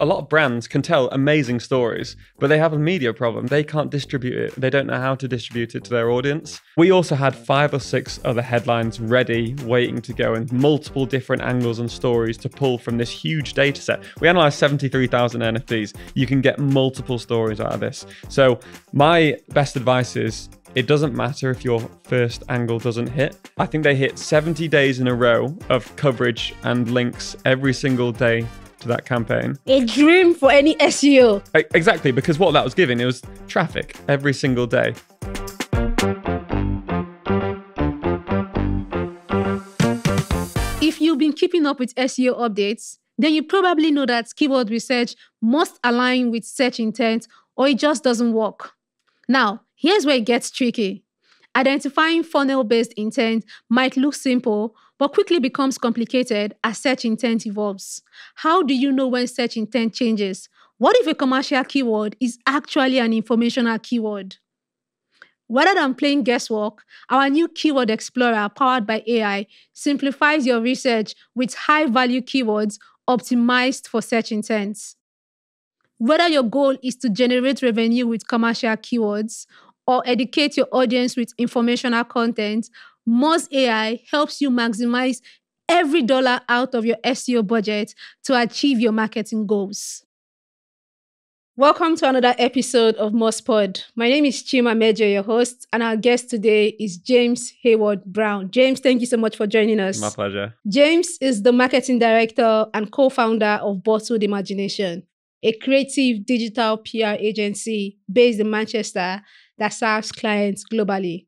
a lot of brands can tell amazing stories, but they have a media problem. They can't distribute it. They don't know how to distribute it to their audience. We also had 5 or 6 other headlines ready, waiting to go, and multiple different angles and stories to pull from this huge data set. We analyzed 73,000 NFTs. You can get multiple stories out of this. So my best advice is, it doesn't matter if your first angle doesn't hit. I think they hit 70 days in a row of coverage and links every single day to that campaign. A dream for any SEO. Exactly, because what that was giving, it was traffic every single day. If you've been keeping up with SEO updates, then you probably know that keyword research must align with search intent or it just doesn't work. Now, here's where it gets tricky. Identifying funnel-based intent might look simple, but quickly becomes complicated as search intent evolves. How do you know when search intent changes? What if a commercial keyword is actually an informational keyword? Rather than playing guesswork, our new Keyword Explorer powered by AI simplifies your research with high-value keywords optimized for search intents. Whether your goal is to generate revenue with commercial keywords or educate your audience with informational content, Moz AI helps you maximize every dollar out of your SEO budget to achieve your marketing goals. Welcome to another episode of MozPod. My name is Chima Mmeje, your host, and our guest today is James Hayward-Browne. James, thank you so much for joining us. My pleasure. James is the marketing director and co-founder of Bottled Imagination, a creative digital PR agency based in Manchester that serves clients globally.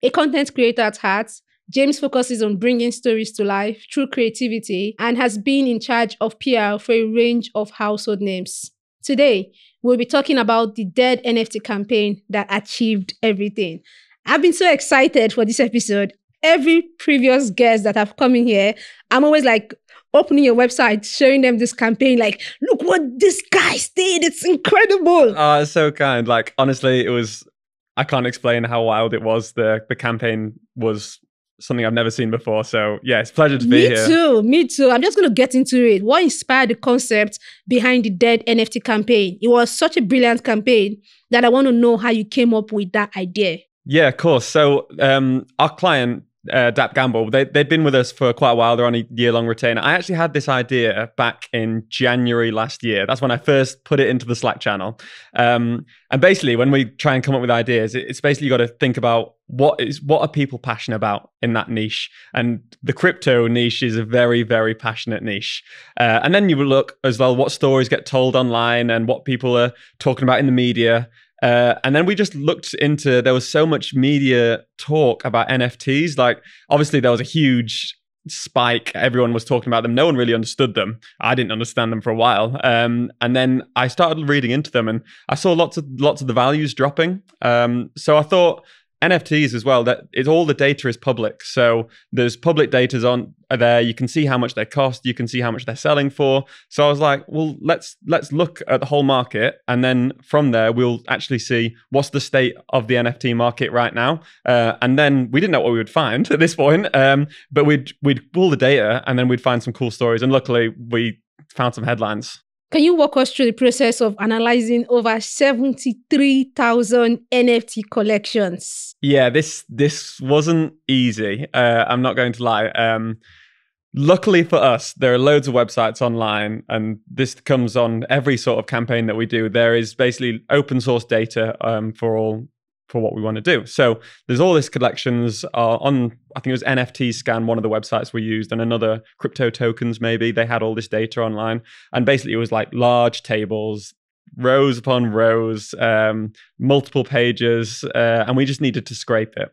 A content creator at heart, James focuses on bringing stories to life through creativity and has been in charge of PR for a range of household names. Today, we'll be talking about the Dead NFT campaign that achieved everything. I've been so excited for this episode. Every previous guest that have come in here, I'm always like opening your website, showing them this campaign, like, look what this guy did. It's incredible. Oh, it's so kind. Like, honestly, I can't explain how wild it was. The campaign was something I've never seen before. So yeah, it's a pleasure to be here. Me too. I'm just going to get into it. What inspired the concept behind the Dead NFT campaign? It was such a brilliant campaign that I want to know how you came up with that idea. Yeah, of course. So our client, DappGambl, they'd been with us for quite a while. They're on a year-long retainer. I actually had this idea back in January last year. That's when I first put it into the Slack channel. And basically, when we try and come up with ideas, it's basically got to think about what are people passionate about in that niche. And the crypto niche is a very, very passionate niche. And then you will look as well what stories get told online and what people are talking about in the media. And then we just looked into, there was so much media talk about NFTs. Like, obviously there was a huge spike. Everyone was talking about them. No one really understood them. I didn't understand them for a while. And then I started reading into them and I saw lots of the values dropping. So I thought NFTs as well, that all the data is public. So there's public data are there. You can see how much they cost. You can see how much they're selling for. So I was like, well, let's look at the whole market. And then from there, we'll actually see what's the state of the NFT market right now. And then we didn't know what we would find at this point. But we'd pull the data and then we'd find some cool stories. And luckily we found some headlines. Can you walk us through the process of analyzing over 73,000 NFT collections? Yeah, this wasn't easy. I'm not going to lie. Luckily for us, there are loads of websites online, and this comes on every sort of campaign that we do. There is basically open source data for what we want to do. So there's all these collections on, I think it was NFT Scan, one of the websites we used, and another Crypto Tokens maybe. They had all this data online. And basically it was like large tables, rows upon rows, multiple pages, and we just needed to scrape it.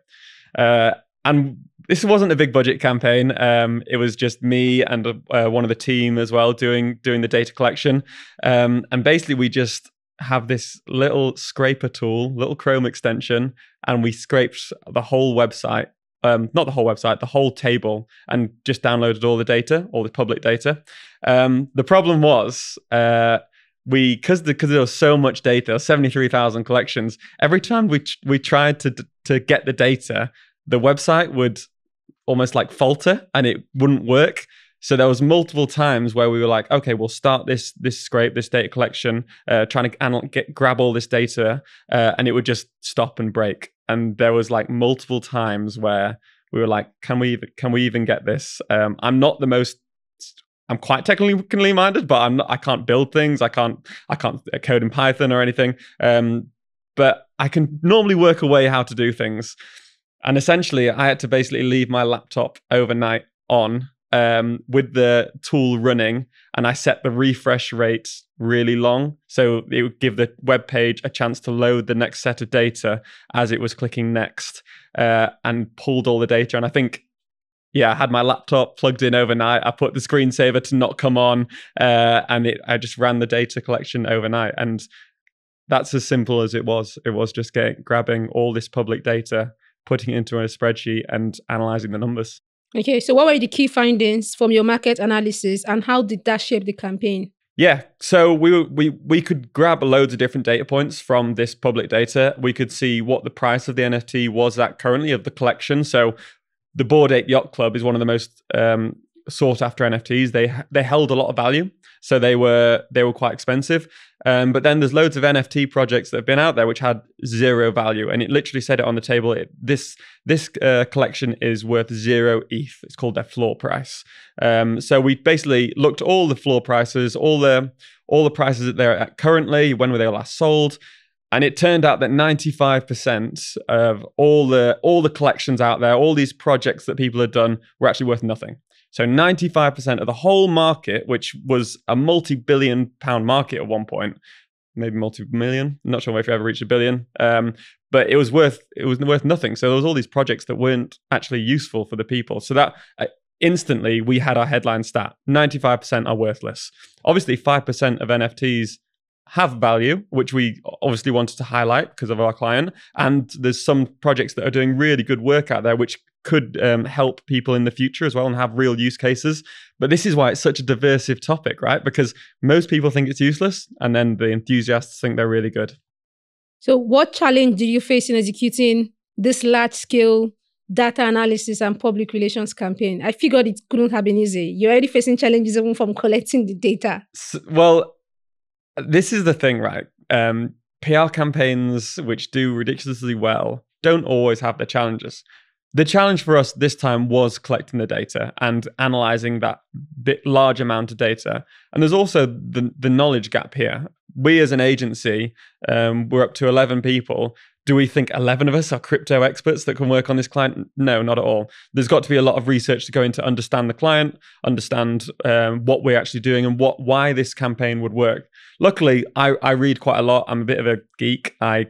And this wasn't a big budget campaign. It was just me and one of the team as well doing the data collection. And basically we just have this little scraper tool, little Chrome extension, and we scraped the whole website, not the whole website, the whole table, and just downloaded all the data, all the public data. The problem was, because there was so much data, 73,000 collections, every time we tried to get the data, the website would almost like falter and it wouldn't work. So there was multiple times where we were like, okay, we'll start this scrape, this data collection, trying to grab all this data, and it would just stop and break. And there was like multiple times where we were like, can we even get this? I'm quite technically minded, but I can't build things. I can't code in Python or anything. But I can normally work away how to do things. And essentially, I had to basically leave my laptop overnight on with the tool running, and I set the refresh rate really long. So it would give the web page a chance to load the next set of data as it was clicking next, and pulled all the data. And I think, I had my laptop plugged in overnight. I put the screensaver to not come on, and I just ran the data collection overnight. And that's as simple as it was. It was just grabbing all this public data, putting it into a spreadsheet, and analyzing the numbers. Okay, so what were the key findings from your market analysis, and how did that shape the campaign? Yeah, so we could grab loads of different data points from this public data. We could see what the price of the NFT was at currently of the collection. So the Bored Ape Yacht Club is one of the most sought after NFTs. They held a lot of value, so they were quite expensive. But then there's loads of NFT projects that have been out there which had zero value, and it literally said it on the table. This collection is worth 0 ETH. It's called their floor price. So we basically looked at all the floor prices, all the prices that they're at currently, when were they last sold. And it turned out that 95% of all the collections out there, all these projects that people had done, were actually worth nothing. So 95% of the whole market, which was a multi-billion pound market at one point, maybe multi-million, I'm not sure if we ever reached a billion, but it was worth nothing. So there was all these projects that weren't actually useful for the people. So that instantly we had our headline stat: 95% are worthless. Obviously, 5% of NFTs have value, which we obviously wanted to highlight because of our client. And there's some projects that are doing really good work out there, which could help people in the future as well and have real use cases. But this is why it's such a diversive topic, right? Because most people think it's useless, and then the enthusiasts think they're really good. So what challenge did you face in executing this large-scale data analysis and public relations campaign? I figured it couldn't have been easy. You're already facing challenges even from collecting the data. Well, this is the thing, right? PR campaigns, which do ridiculously well, don't always have the challenges. The challenge for us this time was collecting the data and analyzing that large amount of data. And there's also the knowledge gap here. We as an agency, we're up to 11 people. Do we think 11 of us are crypto experts that can work on this client? No, not at all. There's got to be a lot of research to go into understand the client, understand what we're actually doing and why this campaign would work. Luckily, I read quite a lot. I'm a bit of a geek. I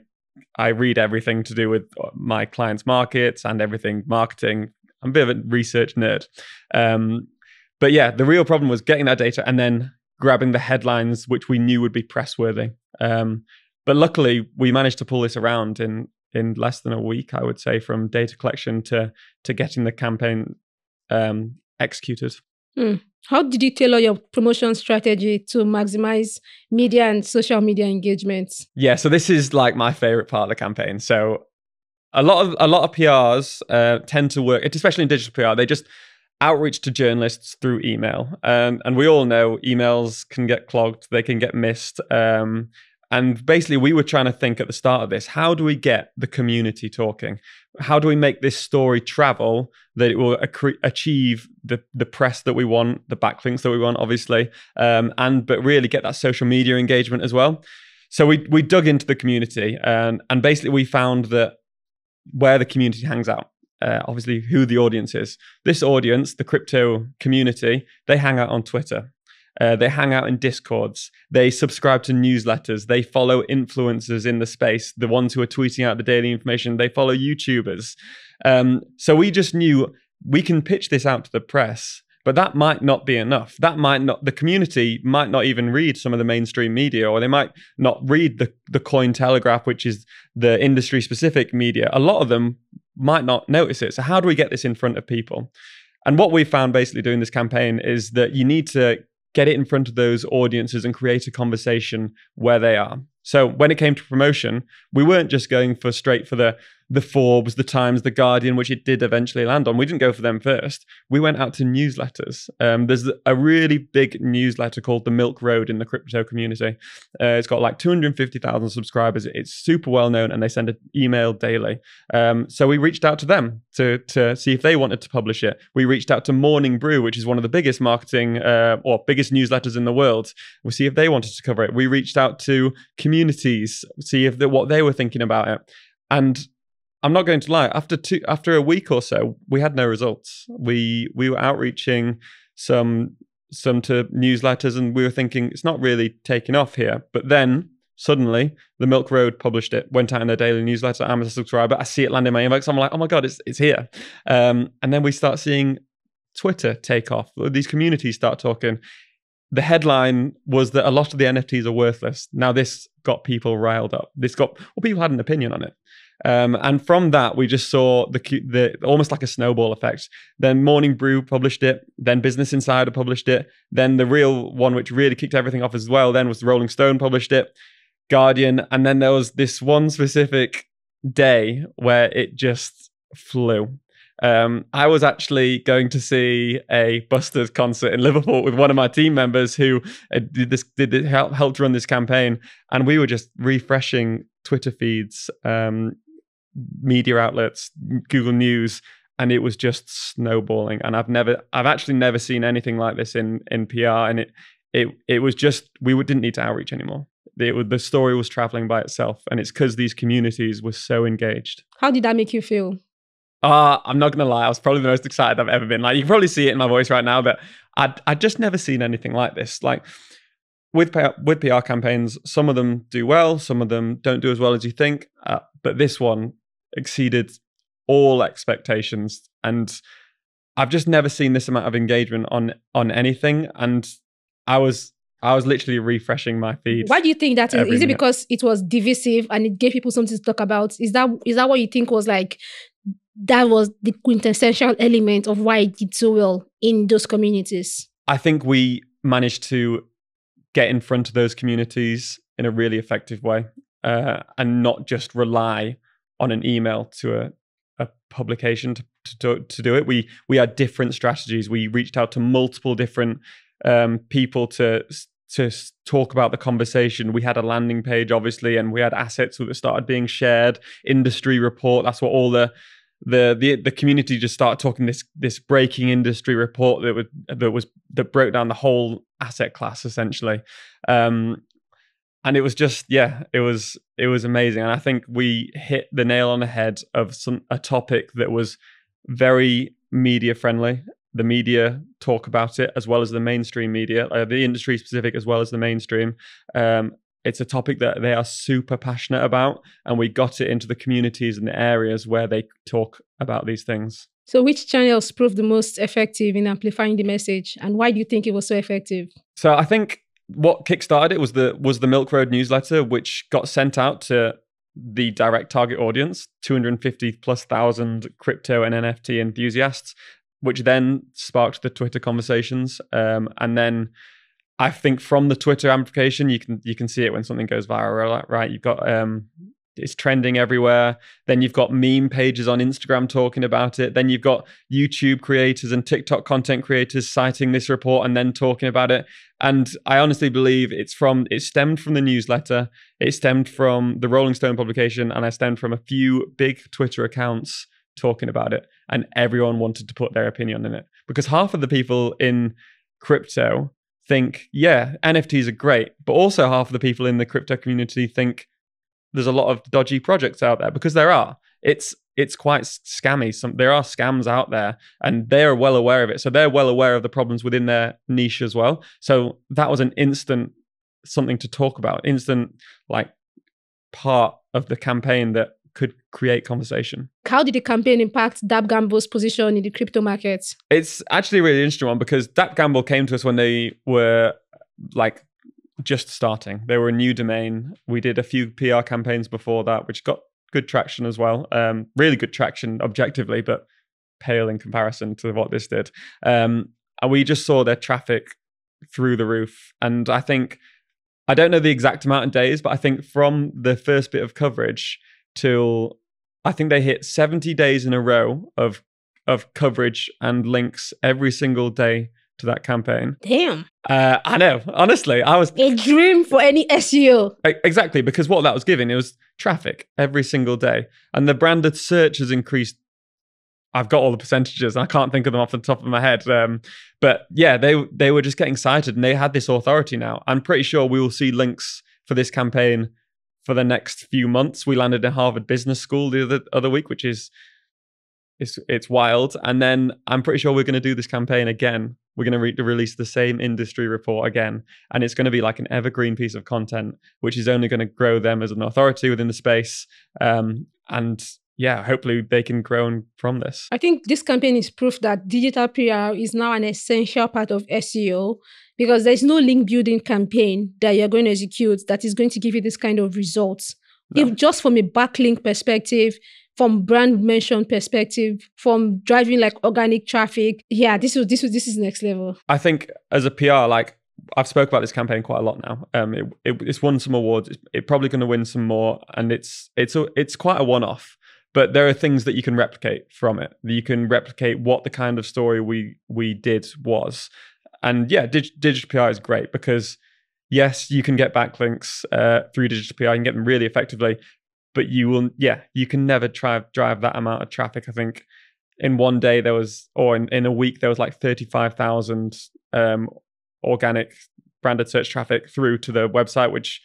read everything to do with my clients' markets and everything marketing. I'm a bit of a research nerd. But yeah, the real problem was getting that data and then grabbing the headlines, which we knew would be press worthy. But luckily, we managed to pull this around in less than a week, I would say, from data collection to getting the campaign executed. How did you tailor your promotion strategy to maximize media and social media engagement? Yeah, so this is like my favorite part of the campaign. So a lot of PRs tend to work, especially in digital PR. They just outreach to journalists through email, and we all know emails can get clogged, they can get missed. And basically, we were trying to think at the start of this, how do we get the community talking? How do we make this story travel that it will achieve the press that we want, the backlinks that we want, obviously, but really get that social media engagement as well? So we dug into the community, and basically we found that where the community hangs out, obviously who the audience is. This audience, the crypto community, they hang out on Twitter. They hang out in Discords. They subscribe to newsletters. They follow influencers in the space, the ones who are tweeting out the daily information. They follow YouTubers. So we just knew we can pitch this out to the press, but that might not be enough. The community might not even read some of the mainstream media, or they might not read the Cointelegraph, which is the industry-specific media. A lot of them might not notice it. So how do we get this in front of people? And what we found basically doing this campaign is that you need to get it in front of those audiences and create a conversation where they are. So when it came to promotion, we weren't just going straight for the the Forbes, the Times, the Guardian, which it did eventually land on. We didn't go for them first. We went out to newsletters. There's a really big newsletter called The Milk Road in the crypto community. It's got like 250,000 subscribers. It's super well known, and they send an email daily. So we reached out to them to see if they wanted to publish it. We reached out to Morning Brew, which is one of the biggest marketing or biggest newsletters in the world. We'll see if they wanted to cover it. We reached out to communities, see if what they were thinking about it. And I'm not going to lie, after a week or so, we had no results. We were outreaching some to newsletters, and we were thinking it's not really taking off here. But then suddenly, the Milk Road published it, went out in their daily newsletter. I'm a subscriber. I see it land in my inbox. I'm like, oh my God, it's here. And then we start seeing Twitter take off. These communities start talking. The headline was that a lot of the NFTs are worthless. Now, this got people riled up. People had an opinion on it. And from that, we just saw the almost like a snowball effect. Then Morning Brew published it. Then Business Insider published it. Then the real one, which really kicked everything off as well, then was Rolling Stone published it, Guardian. And then there was this one specific day where it just flew. I was actually going to see a Busters concert in Liverpool with one of my team members who helped run this campaign, and we were just refreshing Twitter feeds, media outlets, Google News, and it was just snowballing. And I've actually never seen anything like this in PR. And it was just, didn't need to outreach anymore. The story was traveling by itself, and it's because these communities were so engaged. How did that make you feel? I'm not gonna lie, I was probably the most excited I've ever been. Like, you can probably see it in my voice right now, but I'd just never seen anything like this. Like, with PR campaigns, some of them do well, some of them don't do as well as you think, but this one exceeded all expectations, and I've just never seen this amount of engagement on anything. And I was literally refreshing my feed. Why do you think that is? Is it because it was divisive and it gave people something to talk about? Is that what you think was like? That was the quintessential element of why it did so well in those communities. I think we managed to get in front of those communities in a really effective way, and not just rely on an email to a publication to do it. We had different strategies. We reached out to multiple different people to talk about the conversation. We had a landing page, obviously, and we had assets that started being shared. Industry report. That's what all the community just started talking. This breaking industry report that broke down the whole asset class essentially, and it was just it was amazing. And I think we hit the nail on the head of a topic that was very media friendly. The media talk about it as well as the mainstream media, the industry specific as well as the mainstream. It's a topic that they are super passionate about, and we got it into the communities and the areas where they talk about these things. So which channels proved the most effective in amplifying the message, and why do you think it was so effective? So I think what kickstarted it was the Milk Road newsletter, which got sent out to the direct target audience, 250,000+ crypto and NFT enthusiasts, which then sparked the Twitter conversations. And then I think from the Twitter amplification, you can see it when something goes viral, right? You've got it's trending everywhere. Then you've got meme pages on Instagram talking about it. Then you've got YouTube creators and TikTok content creators citing this report and then talking about it. And I honestly believe it stemmed from the newsletter, it stemmed from the Rolling Stone publication, and I stemmed from a few big Twitter accounts talking about it. And everyone wanted to put their opinion in it, because half of the people in crypto think, yeah, NFTs are great, but also half of the people in the crypto community think there's a lot of dodgy projects out there, because there are. It's quite scammy. There are scams out there, and they're well aware of it. So they're well aware of the problems within their niche as well. So that was an instant something to talk about, instant like part of the campaign that could create conversation. How did the campaign impact DappGambl's position in the crypto markets? It's actually a really interesting one, because DappGambl came to us when they were like just starting. They were a new domain. We did a few PR campaigns before that, which got good traction as well. Really good traction objectively, but pale in comparison to what this did. And we just saw their traffic through the roof. And I think, I don't know the exact amount of days, but I think from the first bit of coverage till I think they hit 70 days in a row of coverage and links every single day to that campaign. Damn. I know. Honestly, I was a dream for any SEO. Exactly, because what that was giving, it was traffic every single day. And the branded search has increased. I've got all the percentages. I can't think of them off the top of my head. But yeah, they were just getting cited and they had this authority now. I'm pretty sure we will see links for this campaign for the next few months. We landed in Harvard Business School the other week, which is it's wild. And then I'm pretty sure we're going to do this campaign again. We're going to release the same industry report again. And it's going to be like an evergreen piece of content, which is only going to grow them as an authority within the space. And yeah, hopefully they can grow from this. I think this campaign is proof that digital PR is now an essential part of SEO, because there's no link building campaign that you're going to execute that is going to give you this kind of results. No. If just from a backlink perspective, from brand mention perspective, from driving like organic traffic, yeah, this is next level. I think as a PR, like I've spoke about this campaign quite a lot now. It's won some awards. It's probably going to win some more, and it's quite a one-off. But there are things that you can replicate from it. You can replicate what the kind of story we did was. And yeah, digital PR is great because yes, you can get backlinks through digital PR. You can get them really effectively, but you can never drive that amount of traffic. I think in one day in a week, there was like 35,000 organic branded search traffic through to the website, which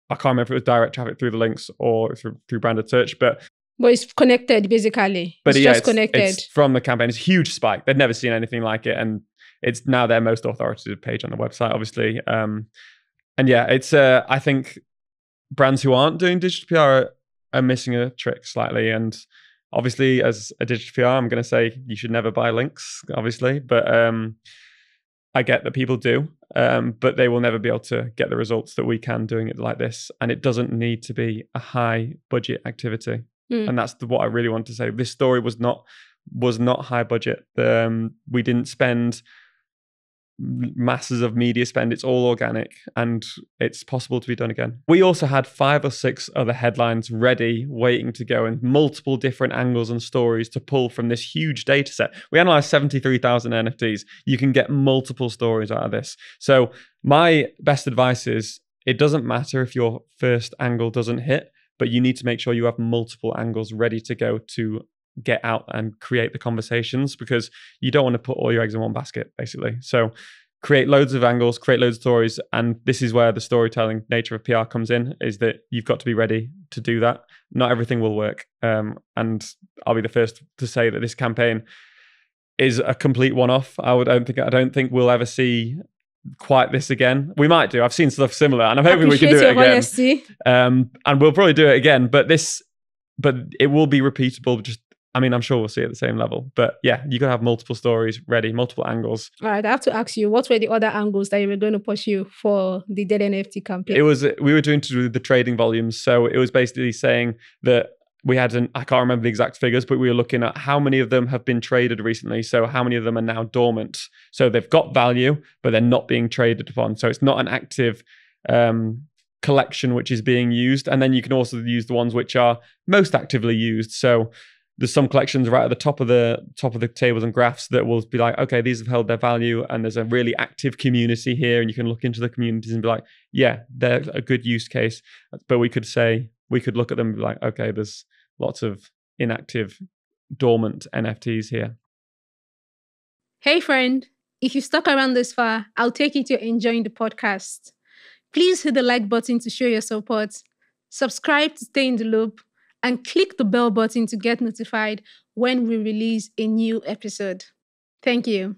I can't remember if it was direct traffic through the links or through branded search, but it's connected basically. But it's connected. It's from the campaign. It's a huge spike. They'd never seen anything like it, and it's now their most authoritative page on the website, obviously. And yeah, it's I think brands who aren't doing digital PR are missing a trick slightly. And obviously, as a digital PR, I'm going to say you should never buy links, obviously. But I get that people do, but they will never be able to get the results that we can doing it like this. And it doesn't need to be a high budget activity. And that's what I really want to say. This story was not high budget. We didn't spend masses of media spend. It's all organic, and it's possible to be done again. We also had 5 or 6 other headlines ready, waiting to go, and multiple different angles and stories to pull from this huge data set. We analyzed 73,000 NFTs. You can get multiple stories out of this. So my best advice is, it doesn't matter if your first angle doesn't hit, but you need to make sure you have multiple angles ready to go to get out and create the conversations, because you don't want to put all your eggs in one basket, basically. So create loads of angles, create loads of stories. And this is where the storytelling nature of PR comes in, is that you've got to be ready to do that. Not everything will work. And I'll be the first to say that this campaign is a complete one-off. I don't think we'll ever see quite this again. We might do. I've seen stuff similar, and I'm hoping we can do it again. And we'll probably do it again. But it will be repeatable. I'm sure we'll see it at the same level. But yeah, you can have multiple stories ready, multiple angles. All right, I have to ask you, what were the other angles that you were going to pursue for the Dead NFT campaign? We were doing to do with the trading volumes. So it was basically saying that we had I can't remember the exact figures, but we were looking at how many of them have been traded recently. So how many of them are now dormant? So they've got value, but they're not being traded upon. So it's not an active collection which is being used. And then you can also use the ones which are most actively used. So there's some collections right at the top of the tables and graphs that will be like, okay, these have held their value, and there's a really active community here, and you can look into the communities and be like, yeah, they're a good use case. But we could look at them and be like, okay, there's lots of inactive, dormant NFTs here. Hey friend, if you stuck around this far, I'll take it you're enjoying the podcast. Please hit the like button to show your support, subscribe to stay in the loop, and click the bell button to get notified when we release a new episode. Thank you.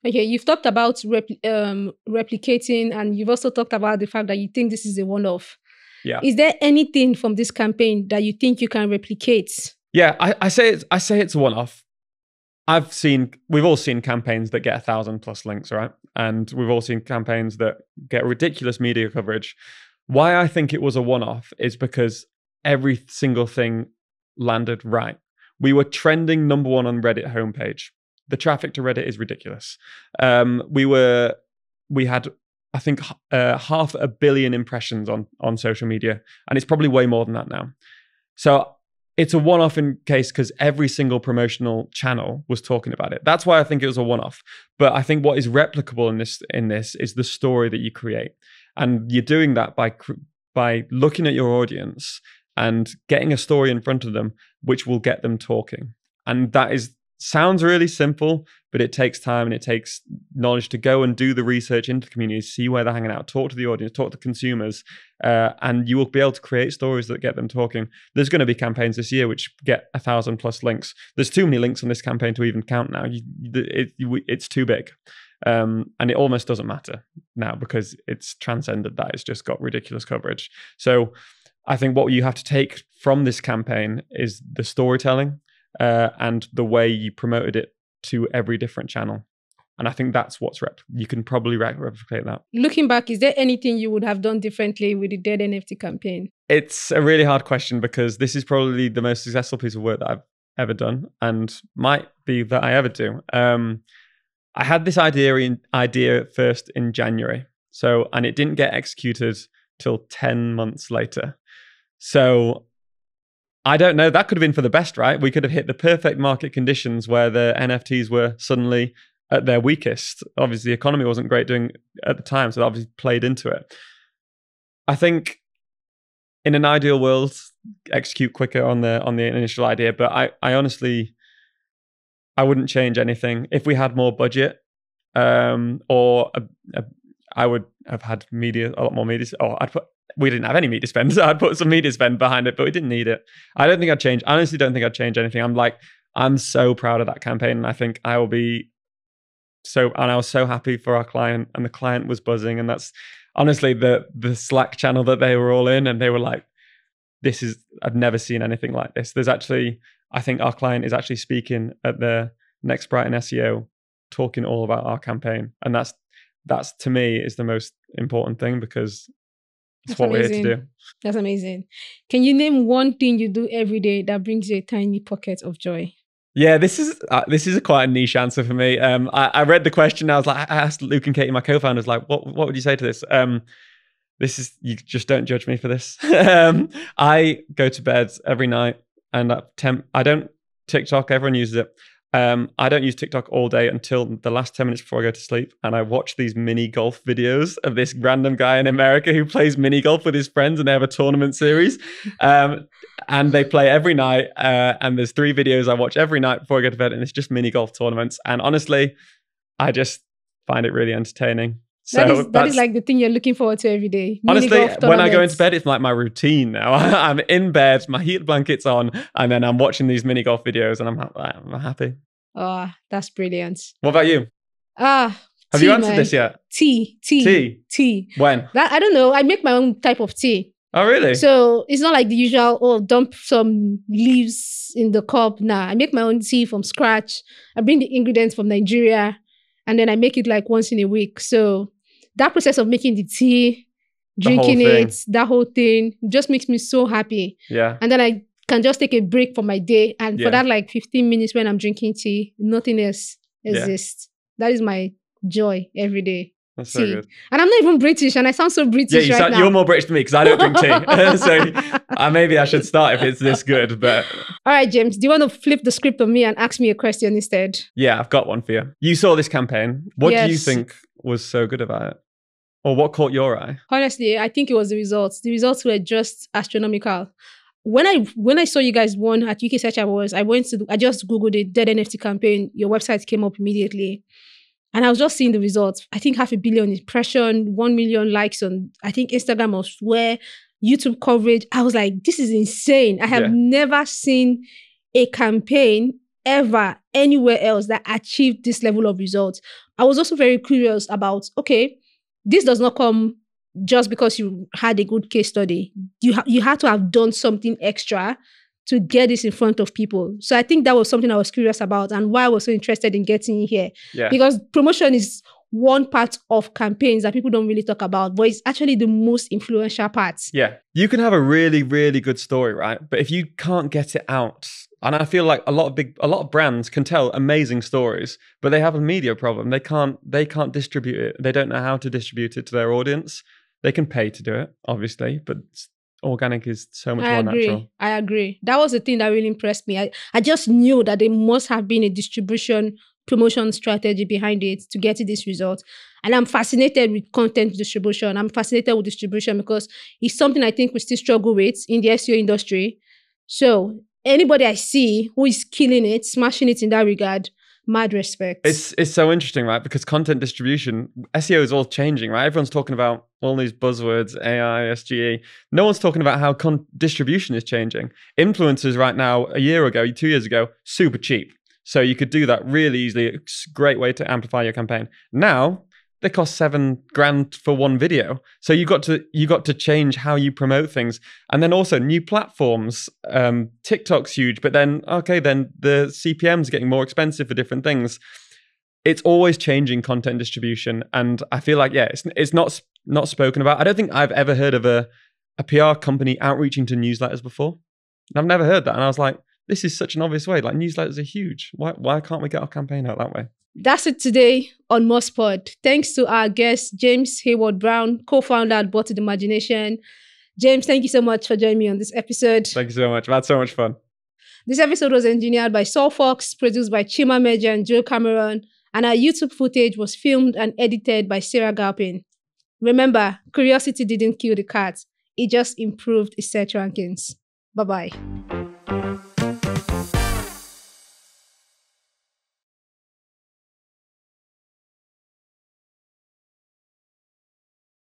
Okay, you've talked about replicating, and you've also talked about the fact that you think this is a one-off. Yeah. Is there anything from this campaign that you think you can replicate? Yeah, I say it's a one-off. We've all seen campaigns that get 1,000+ links, right? And we've all seen campaigns that get ridiculous media coverage. Why I think it was a one-off is because every single thing landed right. We were trending number 1 on Reddit homepage. The traffic to Reddit is ridiculous. We had, I think, 500 million impressions on social media, and it's probably way more than that now. So it's a one-off in case because every single promotional channel was talking about it. That's why I think it was a one-off. But I think what is replicable in this is the story that you create. And you're doing that by looking at your audience and getting a story in front of them, which will get them talking. And that sounds really simple, but it takes time and it takes knowledge to go and do the research into the community, see where they're hanging out, talk to the audience, talk to consumers, and you will be able to create stories that get them talking. There's going to be campaigns this year which get 1,000+ links. There's too many links on this campaign to even count now. It's too big. And it almost doesn't matter now because it's transcended that. It's just got ridiculous coverage. So I think what you have to take from this campaign is the storytelling and the way you promoted it to every different channel. And I think that's what's you can probably replicate that. Looking back, is there anything you would have done differently with the Dead NFT campaign? It's a really hard question because this is probably the most successful piece of work that I've ever done and might be that I ever do. I had this idea first in January. And it didn't get executed till 10 months later. So I don't know. That could have been for the best, right? We could have hit the perfect market conditions where the NFTs were suddenly at their weakest. Obviously, the economy wasn't great doing at the time, so that obviously played into it. I think in an ideal world, execute quicker on the initial idea, but I honestly, I wouldn't change anything. If we had more budget, I would have had a lot more media. We didn't have any media spend, so I'd put some media spend behind it, but we didn't need it. I don't think I'd change. I honestly don't think I'd change anything. I'm so proud of that campaign, and I think I will be and I was so happy for our client, and the client was buzzing, and that's honestly the Slack channel that they were all in, and they were like, I've never seen anything like this. I think our client is actually speaking at the next Brighton SEO, talking all about our campaign. And that's to me is the most important thing because that's what we're here to do. That's amazing. Can you name one thing you do every day that brings you a tiny pocket of joy? Yeah, this is quite a niche answer for me. I read the question. I was like, I asked Luke and Katie, my co-founders, like, what would you say to this? You just don't judge me for this. I go to bed every night and I don't TikTok. Everyone uses it. I don't use TikTok all day until the last 10 minutes before I go to sleep. And I watch these mini golf videos of this random guy in America who plays mini golf with his friends, and they have a tournament series. And they play every night. And there's 3 videos I watch every night before I go to bed, and it's just mini golf tournaments. And honestly, I just find it really entertaining. So that is like the thing you're looking forward to every day. Honestly, when I go into bed, it's like my routine now. I'm in bed, my heated blanket's on, and then I'm watching these mini golf videos, and I'm happy. Oh, that's brilliant. What about you? Have you answered this yet? Tea. When? I don't know. I make my own type of tea. Oh, really? So it's not like the usual, dump some leaves in the cup. Nah, I make my own tea from scratch. I bring the ingredients from Nigeria, and then I make it like once in a week. So that process of making the tea, drinking it, that whole thing just makes me so happy. Yeah. And then I can just take a break from my day. And for that like 15 minutes when I'm drinking tea, nothing else exists. That is my joy every day. That's so good. And I'm not even British, and I sound so British right now. You're more British than me because I don't drink tea. So maybe I should start if it's this good. But all right, James, do you want to flip the script on me and ask me a question instead? Yeah, I've got one for you. You saw this campaign. What do you think was so good about it? Or what caught your eye? Honestly, I think it was the results. The results were just astronomical. When I saw you guys won at UK Search Awards, I just Googled the Dead NFT campaign. Your website came up immediately. And I was just seeing the results. I think 500 million impressions, 1 million likes on, I think, Instagram or where, YouTube coverage. I was like, this is insane. I have never seen a campaign ever anywhere else that achieved this level of results. I was also very curious about, okay, this does not come just because you had a good case study. You had to have done something extra to get this in front of people. So I think that was something I was curious about and why I was so interested in getting here. Yeah. Because promotion is one part of campaigns that people don't really talk about, but it's actually the most influential part. Yeah. You can have a really, really good story, right? But if you can't get it out, and I feel like a lot of brands can tell amazing stories, but they have a media problem. They can't distribute it. They don't know how to distribute it to their audience. They can pay to do it, obviously, but organic is so much more natural. I agree. That was the thing that really impressed me. I just knew that there must have been a distribution promotion strategy behind it to get to this result. And I'm fascinated with content distribution. I'm fascinated with distribution because it's something I think we still struggle with in the SEO industry. So anybody I see who is killing it, smashing it in that regard, mad respect. It's so interesting, right? Because content distribution, SEO is all changing, right? Everyone's talking about all these buzzwords, AI, SGE. No one's talking about how distribution is changing. Influencers right now, a year ago, 2 years ago, super cheap. So you could do that really easily. It's a great way to amplify your campaign. Now, they cost $7,000 for one video. So you got to change how you promote things. And then also new platforms. TikTok's huge, but then the CPM's getting more expensive for different things. It's always changing content distribution. And I feel like, it's not spoken about. I don't think I've ever heard of a PR company outreaching to newsletters before. I've never heard that. And I was like, this is such an obvious way. Like, newsletters are huge. Why can't we get our campaign out that way? That's it today on MozPod. Thanks to our guest, James Hayward-Browne, co-founder at Bottled Imagination. James, thank you so much for joining me on this episode. Thank you so much. I've had so much fun. This episode was engineered by Saul Fox, produced by Chima Mmeje and Joe Cameron, and our YouTube footage was filmed and edited by Sarah Galpin. Remember, curiosity didn't kill the cat. It just improved its search rankings. Bye-bye.